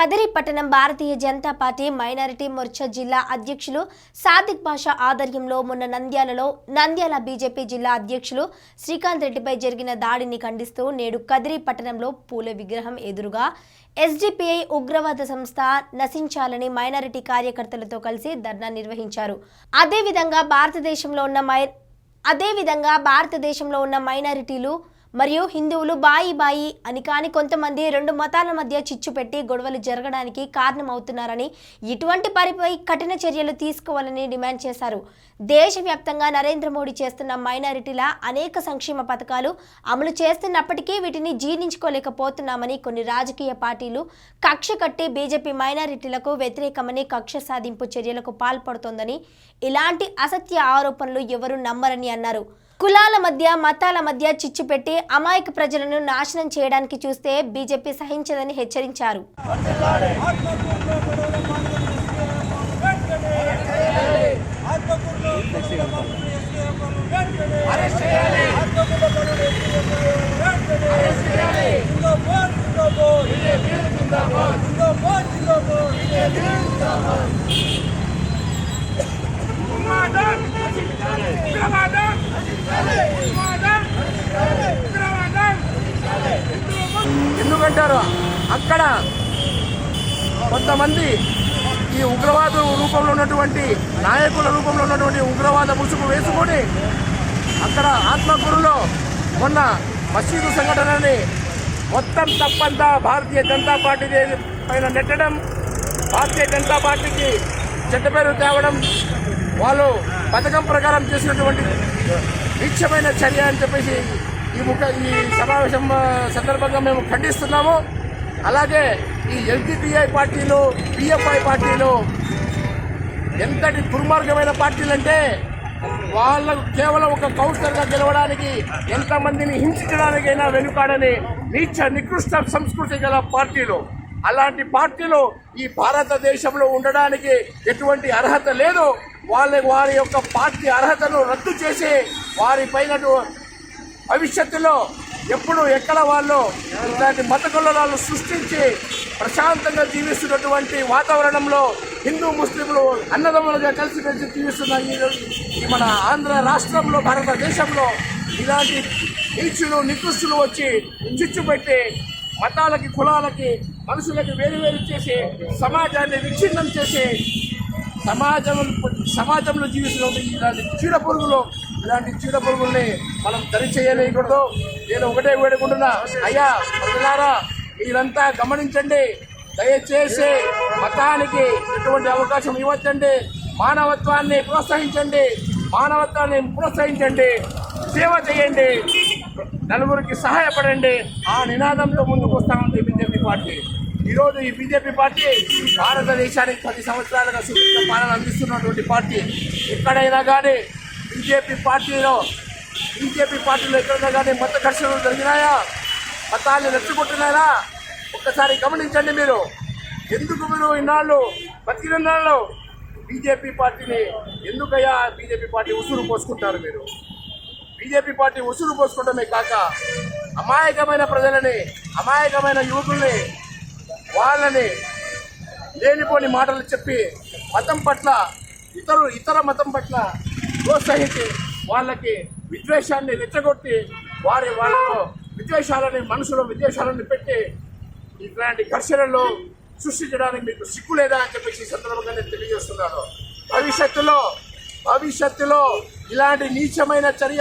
కదిరి పట్టణం Bharatiya Janata party minority Morcha జిల్లా అధ్యక్షులు సాదిక్ బాషా ఆధ్వర్యంలో మొన్న నంద్యాల బీజేపీ జిల్లా అధ్యక్షులు శ్రీకాంత్ రెడ్డిపై జరిగిన దాడిని ఖండిస్తూ నేడు కదిరి పట్టణంలో పూల విగ్రహం ఎదురుగా ఎస్డిపిఐ ఉగ్రవాద సంస్థ నశించాలని మైనారిటీ కార్యకర్తలతో కలిసి ధర్నా నిర్వహించారు. అదేవిధంగా భారతదేశంలో ఉన్న మైనారిటీలు మరియు హిందువులు బాయి అని కాని కొంతమంది రెండు మతాల మధ్య చిచ్చు పెట్టి గొడవలు జరగడానికి కారణమవుతున్నారని, ఇటువంటి వారిపై కఠిన చర్యలు తీసుకోవాలని డిమాండ్ చేశారు. దేశవ్యాప్తంగా నరేంద్ర మోడీ చేస్తున్న మైనారిటీల అనేక సంక్షేమ పథకాలు అమలు చేస్తున్నప్పటికీ వీటిని జీర్ణించుకోలేకపోతున్నామని, కొన్ని రాజకీయ పార్టీలు కక్ష కట్టి బీజేపీ మైనారిటీలకు వ్యతిరేకమని కక్ష సాధింపు చర్యలకు పాల్పడుతోందని, ఇలాంటి అసత్య ఆరోపణలు ఎవరూ నమ్మరని అన్నారు. కులాల మధ్య మతాల మధ్య చిచ్చు పెట్టి అమాయక ప్రజలను నాశనం చేయడానికి చూస్తే బీజేపీ సహించదని హెచ్చరించారు. ఎందుకంటారు అక్కడ కొంతమంది ఈ ఉగ్రవాద రూపంలో ఉన్నటువంటి నాయకుల రూపంలో ఉన్నటువంటి ఉగ్రవాద ముసుగు వేసుకొని అక్కడ ఆత్మకూరులో మొన్న మసీదు సంఘటనని మొత్తం తప్పంతా భారతీయ జనతా పార్టీ పైన నెట్టడం, భారతీయ జనతా పార్టీకి చెడ్డ పేరు తేవడం, వాళ్ళు పథకం ప్రకారం చేసినటువంటి నిత్యమైన చర్య అని చెప్పేసి ఈ సమావేశం సందర్భంగా మేము ఖండిస్తున్నాము. అలాగే ఈ ఎల్టీపీఐ పార్టీలు, పిఎఫ్ఐ పార్టీలు ఎంతటి దుర్మార్గమైన పార్టీలు అంటే వాళ్ళకు కేవలం ఒక కౌన్సిలర్గా గెలవడానికి ఎంతమందిని హింసించడానికైనా వెనుకాడని నికృష్ట సంస్కృతి గల పార్టీలు. అలాంటి పార్టీలు ఈ భారతదేశంలో ఉండడానికి ఎటువంటి అర్హత లేదు. వారి యొక్క పార్టీ అర్హతను రద్దు చేసి వారి పైన భవిష్యత్తులో ఎప్పుడు ఎక్కడ వాళ్ళు ఇలాంటి మత కల్లోలాలు సృష్టించి ప్రశాంతంగా జీవిస్తున్నటువంటి వాతావరణంలో హిందూ ముస్లింలు అన్నదమ్ములుగా కలిసిమెలిసి జీవిస్తున్న ఈ మన ఆంధ్ర రాష్ట్రంలో, భారతదేశంలో ఇలాంటి నీచులు నికృష్టులు వచ్చి చిచ్చు పెట్టి మతాలకి, కులాలకి, మనుషులకి వేరు చేసి సమాజాన్ని విచ్ఛిన్నం చేసి సమాజంలో జీవిస్తున్న ఇలాంటి చీడ పురుగుల్ని మనం దరి చేయలేకూడదు. నేను ఒకటే వేడుకుంటున్నా, అయ్యా ప్రజలారా మీరంతా గమనించండి, దయచేసి మతానికి ఎటువంటి అవకాశం ఇవ్వచ్చండి, మానవత్వాన్ని ప్రోత్సహించండి, సేవ చేయండి, నలుగురికి సహాయపడండి. ఆ నినాదంతో ముందుకు వస్తామని బీజేపీ పార్టీ. ఈరోజు ఈ బీజేపీ పార్టీ భారతదేశానికి 10 సంవత్సరాలుగా సుదీర్ఘ పాలన అందిస్తున్నటువంటి పార్టీ. ఎక్కడైనా కానీ బీజేపీ పార్టీలో ఎక్కడైనా కానీ మత ఘర్షణలు జరిగినాయా, మతాన్ని రెచ్చగొట్టినారా ఒక్కసారి గమనించండి. మీరు ఎందుకు ఇన్నాళ్ళు బతికినాళ్ళు బీజేపీ పార్టీని ఎందుకయ్యా బీజేపీ పార్టీ ఉసురు పోసుకుంటారు? మీరు బీజేపీ పార్టీ ఉసురు పోసుకోవడమే కాక అమాయకమైన ప్రజలని, అమాయకమైన యువకుల్ని, వాళ్ళని లేనిపోని మాటలు చెప్పి మతం పట్ల ఇతర మతం పట్ల ప్రోత్సహించి వాళ్ళకి విద్వేషాన్ని రెచ్చగొట్టి వాళ్ళలో మనసులో విద్వేషాలను పెట్టి ఇట్లాంటి ఘర్షణలు సృష్టించడానికి మీకు సిగ్గు లేదా అని చెప్పేసి సందర్భంగా నేను తెలియజేస్తున్నాను. భవిష్యత్తులో ఇలాంటి నీచమైన చర్య